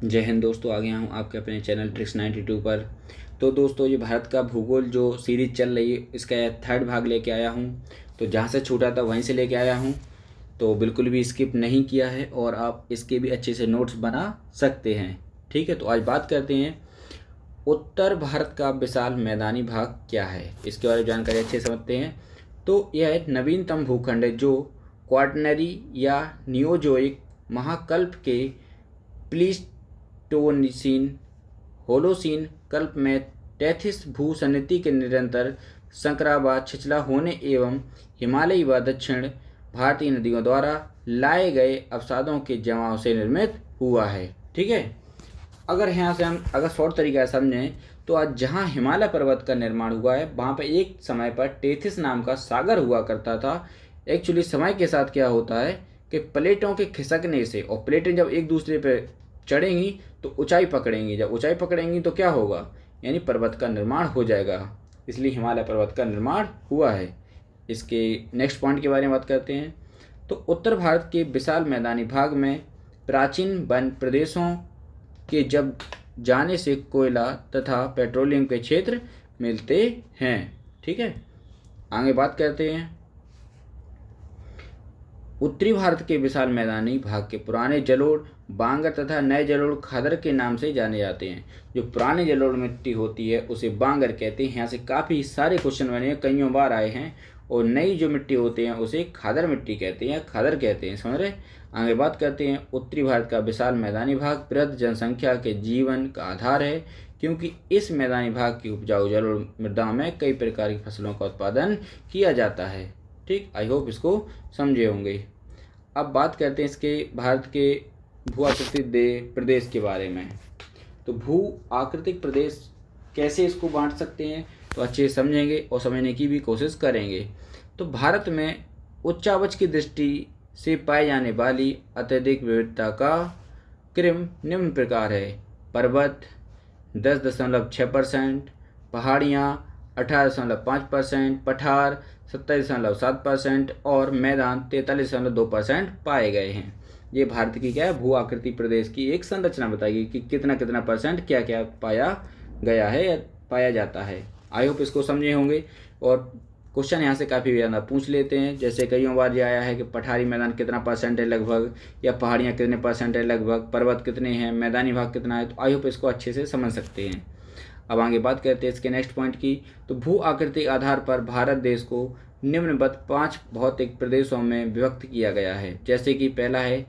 जय हिंद दोस्तों, आ गया हूँ आपके अपने चैनल ट्रिक्स 92 पर। तो दोस्तों, ये भारत का भूगोल जो सीरीज चल रही है इसका थर्ड भाग लेके आया हूँ। तो जहाँ से छूटा था वहीं से लेके आया हूँ। तो बिल्कुल भी स्किप नहीं किया है और आप इसके भी अच्छे से नोट्स बना सकते हैं। ठीक है, तो आज बात करते हैं उत्तर भारत का विशाल मैदानी भाग क्या है, इसके बारे में जानकारी अच्छे से समझते हैं। तो यह एक नवीनतम भूखंड है जो क्वाटरनरी या नियोजोइक महाकल्प के प्लीस्टोसीन होलोसीन कल्प में टैथिस भूसंनति के निरंतर संकराबाद छिछला होने एवं हिमालयी व दक्षिण भारतीय नदियों द्वारा लाए गए अवसादों के जमाव से निर्मित हुआ है। ठीक है, अगर यहाँ से हम अगर शॉर्ट तरीका से समझें तो आज जहाँ हिमालय पर्वत का निर्माण हुआ है वहाँ पर एक समय पर टेथिस नाम का सागर हुआ करता था। एक्चुअली समय के साथ क्या होता है कि प्लेटों के खिसकने से, और प्लेटें जब एक दूसरे पर चढ़ेंगी तो ऊंचाई पकड़ेंगी, जब ऊंचाई पकड़ेंगी तो क्या होगा, यानी पर्वत का निर्माण हो जाएगा। इसलिए हिमालय पर्वत का निर्माण हुआ है। इसके नेक्स्ट पॉइंट के बारे में बात करते हैं। तो उत्तर भारत के विशाल मैदानी भाग में प्राचीन वन प्रदेशों के जब जाने से कोयला तथा पेट्रोलियम के क्षेत्र मिलते हैं। ठीक है, आगे बात करते हैं। उत्तरी भारत के विशाल मैदानी भाग के पुराने जलोढ़ बांगर तथा नए जलोढ़ खादर के नाम से जाने जाते हैं। जो पुराने जलोढ़ मिट्टी होती है उसे बांगर कहते हैं। यहाँ से काफ़ी सारे क्वेश्चन बने हैं, कईयों बार आए हैं। और नई जो मिट्टी होती है उसे खादर मिट्टी कहते हैं, खादर कहते हैं, समझ रहे। आगे बात करते हैं। उत्तरी भारत का विशाल मैदानी भाग बृहद जनसंख्या के जीवन का आधार है, क्योंकि इस मैदानी भाग की उपजाऊ जलोढ़ मृदा में कई प्रकार की फसलों का उत्पादन किया जाता है। ठीक, आई होप इसको समझे होंगे। अब बात करते हैं इसके भारत के भू आकृतिक प्रदेश के बारे में। तो भू आकृतिक प्रदेश कैसे इसको बांट सकते हैं तो अच्छे से समझेंगे और समझने की भी कोशिश करेंगे। तो भारत में उच्चावच की दृष्टि से पाई जाने वाली अत्यधिक विविधता का क्रम निम्न प्रकार है। पर्वत 10.6%, पहाड़ियाँ 18.5%, पठार 27.7% और मैदान 43.2% पाए गए हैं। ये भारत की क्या है, भू आकृति प्रदेश की एक संरचना बताएगी कि कितना कितना परसेंट क्या क्या पाया गया है या पाया जाता है। आई होप इसको समझे होंगे। और क्वेश्चन यहाँ से काफ़ी ज़्यादा पूछ लेते हैं, जैसे कई बार ये आया है कि पठारी मैदान कितना परसेंट है लगभग, या पहाड़ियाँ कितने परसेंट है लगभग, पर्वत कितने हैं, मैदानी भाग कितना है। तो आई होप इसको अच्छे से समझ सकते हैं। अब आगे बात करते हैं इसके नेक्स्ट पॉइंट की। तो भू आकृतिक आधार पर भारत देश को निम्नवत 5 भौतिक प्रदेशों में विभक्त किया गया है, जैसे कि पहला है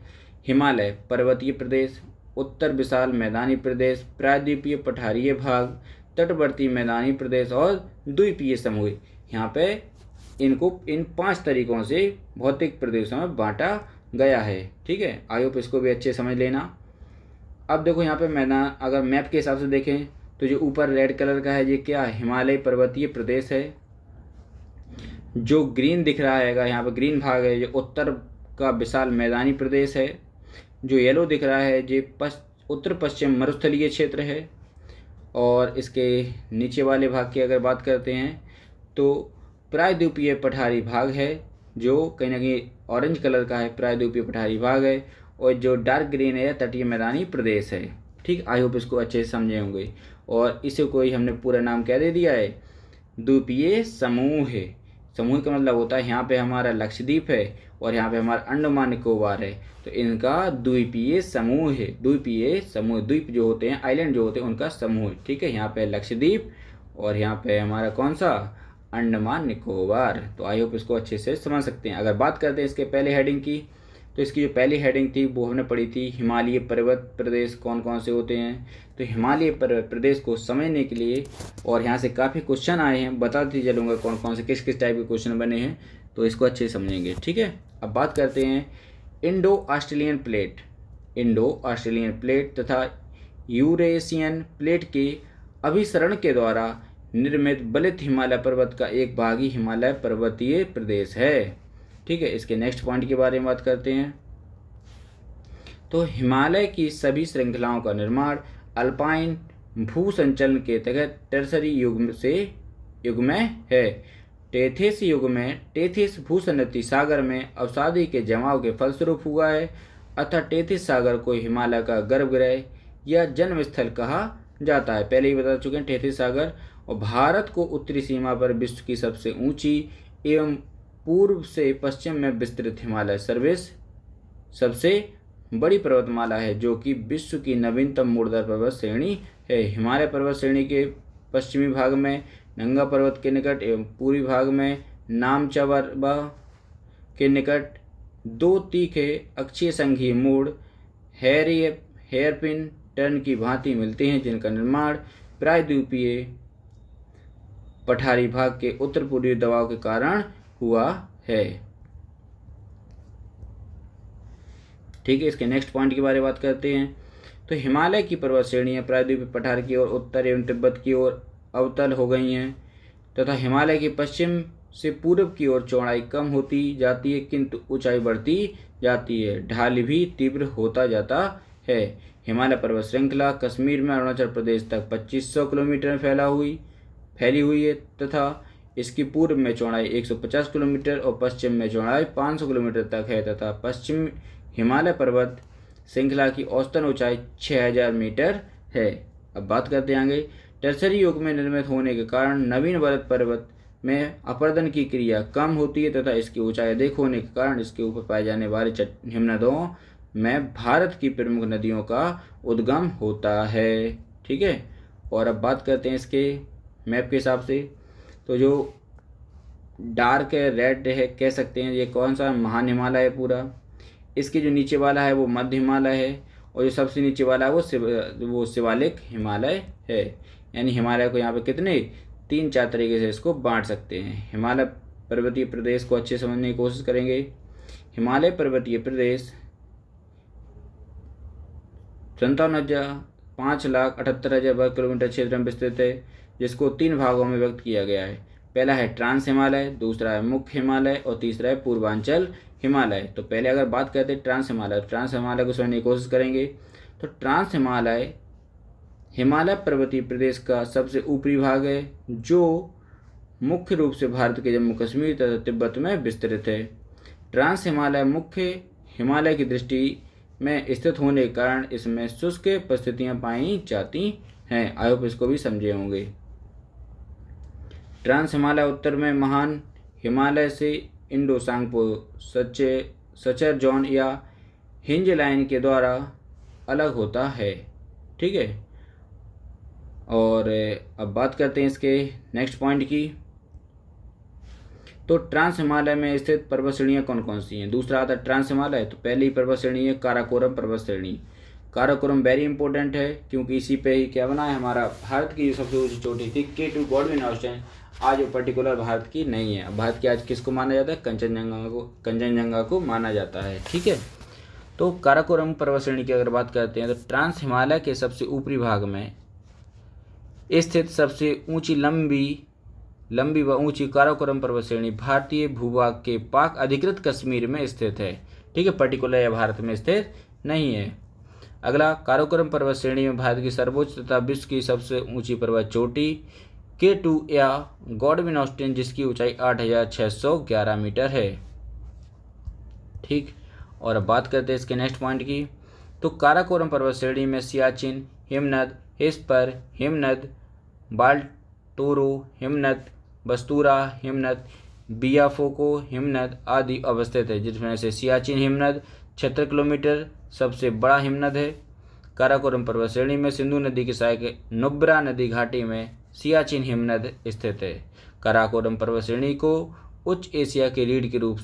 हिमालय पर्वतीय प्रदेश, उत्तर विशाल मैदानी प्रदेश, प्रायद्वीपीय पठारीय भाग, तटवर्ती मैदानी प्रदेश और द्वीपीय समूह। यहाँ पे इनको इन 5 तरीकों से भौतिक प्रदेशों में बांटा गया है। ठीक है, आई होप इसको भी अच्छे समझ लेना। अब देखो यहाँ पे मैदान अगर मैप के हिसाब से देखें तो जो ऊपर रेड कलर का है ये क्या है, हिमालय पर्वतीय प्रदेश है। जो ग्रीन दिख रहा है यहाँ पे ग्रीन भाग है, ये उत्तर का विशाल मैदानी प्रदेश है। जो येलो दिख रहा है ये उत्तर पश्चिम मरुस्थलीय क्षेत्र है। और इसके नीचे वाले भाग की अगर बात करते हैं तो प्रायद्वीपीय पठारी भाग है, जो कहीं ना कहीं ऑरेंज कलर का है, प्रायद्वीपीय पठारी भाग है। और जो डार्क ग्रीन है तटीय मैदानी प्रदेश है। ठीक, आई होप इसको अच्छे से समझे होंगे। और इसे कोई हमने पूरा नाम क्या दे दिया है, द्वीपीय समूह है। समूह का मतलब होता है यहाँ पे हमारा लक्षद्वीप है और यहाँ पे हमारा अंडमान निकोबार है, तो इनका द्वीपीय समूह है। द्वीपीय समूह, द्वीप जो होते हैं, आइलैंड जो होते हैं, उनका समूह है। ठीक है, यहाँ पे लक्षद्वीप और यहाँ पे हमारा कौन सा, अंडमान निकोबार। तो आई होप इसको अच्छे से समझ सकते हैं। अगर बात करते हैं इसके पहले हेडिंग की, तो इसकी जो पहली हेडिंग थी वो हमने पढ़ी थी हिमालय पर्वत प्रदेश कौन कौन से होते हैं। तो हिमालय पर्वत प्रदेश को समझने के लिए, और यहाँ से काफ़ी क्वेश्चन आए हैं, बताते चलूँगा कौन कौन से किस किस टाइप के क्वेश्चन बने हैं, तो इसको अच्छे से समझेंगे। ठीक है, अब बात करते हैं Indo Australian plate. Indo Australian plate तथा यूरेशियन प्लेट के अभिसरण के द्वारा निर्मित बलित हिमालय पर्वत का एक भाग ही हिमालय पर्वतीय प्रदेश है। ठीक है, इसके नेक्स्ट पॉइंट के बारे में बात करते हैं। तो हिमालय की सभी श्रृंखलाओं का निर्माण अल्पाइन भू संचलन के तहत टर्सरी युग में है। टेथिस युग में टेथिस भूसंनति सागर में अवसादी के जमाव के फलस्वरूप हुआ है, अतः टेथिस सागर को हिमालय का गर्भगृह या जन्म स्थल कहा जाता है? पहले ही बता चुके हैं, तैतीस सागर। और भारत को उत्तरी सीमा पर विश्व की सबसे ऊंची एवं पूर्व से पश्चिम में विस्तृत हिमालय सर्वेश सबसे बड़ी पर्वतमाला है, जो कि विश्व की नवीनतम मूर्धर पर्वत श्रेणी है। हिमालय पर्वत श्रेणी के पश्चिमी भाग में नंगा पर्वत के निकट एवं पूर्वी भाग में नामचंबा के निकट दो तीखे अक्षीय संघीय मोड़ हेयरपिन टर्न की भांति मिलते हैं, जिनका निर्माण प्रायद्वीपीय पठारी भाग के उत्तर पूर्वी दबाव के कारण हुआ है। ठीक है, इसके नेक्स्ट पॉइंट के बारे में बात करते हैं। तो हिमालय की पर्वत श्रेणियां प्रायद्वीपीय पठार की ओर उत्तर एवं तिब्बत की ओर अवतल हो गई हैं तथा हिमालय के पश्चिम से पूर्व की ओर चौड़ाई कम होती जाती है, किंतु ऊंचाई बढ़ती जाती है। ढाल भी तीव्र होता जाता है। हिमालय पर्वत श्रृंखला कश्मीर में अरुणाचल प्रदेश तक 2500 किलोमीटर फैली हुई है तथा इसकी पूर्व में चौड़ाई 150 किलोमीटर और पश्चिम में चौड़ाई 500 किलोमीटर तक है तथा पश्चिम हिमालय पर्वत श्रृंखला की औसतन ऊंचाई 6000 मीटर है। अब बात करते हैं आगे। टर्सरी युग में निर्मित होने के कारण नवीन वलय पर्वत में अपरदन की क्रिया कम होती है तथा इसकी ऊंचाई अधिक होने के कारण इसके ऊपर पाए जाने वाले हिमनदों में भारत की प्रमुख नदियों का उद्गम होता है। ठीक है, और अब बात करते हैं इसके मैप के हिसाब से। तो जो डार्क रेड है कह सकते हैं, ये कौन सा महान हिमालय है पूरा। इसके जो नीचे वाला है वो मध्य हिमालय है और जो सबसे नीचे वाला है वो शिवालिक हिमालय है। यानी हिमालय को यहाँ पे कितने 3-4 तरीके से इसको बांट सकते हैं। हिमालय पर्वतीय प्रदेश को अच्छे समझने की कोशिश करेंगे। हिमालय पर्वतीय प्रदेश 57,05,78,000 वर्ग किलोमीटर क्षेत्र में विस्तृत है, जिसको 3 भागों में व्यक्त किया गया है। पहला है ट्रांस हिमालय, दूसरा है मुख्य हिमालय और तीसरा है पूर्वांचल हिमालय। तो पहले अगर बात करते हैं ट्रांस हिमालय को समझने की कोशिश करेंगे। तो ट्रांस हिमालय हिमालय पर्वतीय प्रदेश का सबसे ऊपरी भाग है, जो मुख्य रूप से भारत के जम्मू कश्मीर तथा तिब्बत में विस्तृत है। ट्रांस हिमालय मुख्य हिमालय की दृष्टि में स्थित होने के कारण इसमें शुष्क परिस्थितियां पाई जाती हैं। आई होप इसको भी समझे होंगे। ट्रांस हिमालय उत्तर में महान हिमालय से इंडो सांगपो सचर जोन या हिंज लाइन के द्वारा अलग होता है। ठीक है, और अब बात करते हैं इसके नेक्स्ट पॉइंट की। तो ट्रांस हिमालय में स्थित पर्वत श्रेणियाँ कौन कौन सी हैं। दूसरा आता है ट्रांस हिमालय। तो पहली पर्वत श्रेणी है काराकोरम पर्वत श्रेणी। काराकोरम वेरी इंपॉर्टेंट है क्योंकि इसी पे ही क्या बना है, हमारा भारत की जो सबसे ऊंची चोटी थी K2 गॉडविन ऑस्टिन, आज वो पर्टिकुलर भारत की नहीं है। भारत की आज किसको माना जाता है, कंचनजंगा को माना जाता है। ठीक है, तो काराकोरम पर्वत श्रेणी की अगर बात करते हैं तो ट्रांस हिमालय के सबसे ऊपरी भाग में स्थित सबसे ऊंची लंबी व ऊंची काराकोरम पर्वत श्रेणी भारतीय भूभाग के पाक अधिकृत कश्मीर में स्थित है। ठीक है, पर्टिकुलर या भारत में स्थित नहीं है। अगला, काराकोरम पर्वत श्रेणी में भारत की सर्वोच्च तथा विश्व की सबसे ऊंची पर्वत चोटी K2 या गॉडविन ऑस्टिन, जिसकी ऊंचाई 8,611 मीटर है। ठीक, और अब बात करते हैं इसके नेक्स्ट पॉइंट की। तो काराकोरम पर्वत श्रेणी में सियाचिन हिमनद, हेस्पर हिमनद, बाल्टोरो हिमनद, बस्तूरा हिमनद, बियाफोको हिमनद आदि अवस्थित है, जिसमें से सियाचिन हिमनद 76 किलोमीटर सबसे बड़ा हिमनद है। काराकोरम पर्वत श्रेणी में सिंधु नदी की सहायक नुब्रा नदी घाटी में सियाचिन हिमनद स्थित है। काराकोरम पर्वत श्रेणी को उच्च एशिया के रीढ़ के रूप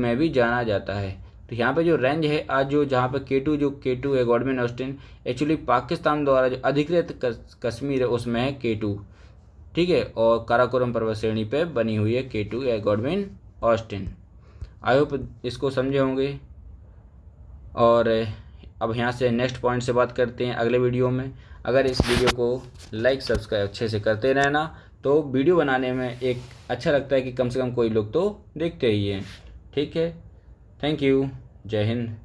में भी जाना जाता है। तो यहाँ पे जो रेंज है आज जहाँ पे K2 है गॉडविन ऑस्टिन, एक्चुअली पाकिस्तान द्वारा जो अधिकृत कश्मीर है उसमें है K2। ठीक है, और काराकोरम पर्वत श्रेणी पे बनी हुई है K2 या गॉडविन ऑस्टिन। आई होप इसको समझे होंगे। और अब यहाँ से नेक्स्ट पॉइंट से बात करते हैं अगले वीडियो में। अगर इस वीडियो को लाइक सब्सक्राइब अच्छे से करते रहना, तो वीडियो बनाने में एक अच्छा लगता है कि कम से कम कोई लोग तो देखते ही हैं। ठीक है, थैंक यू, जय हिंद।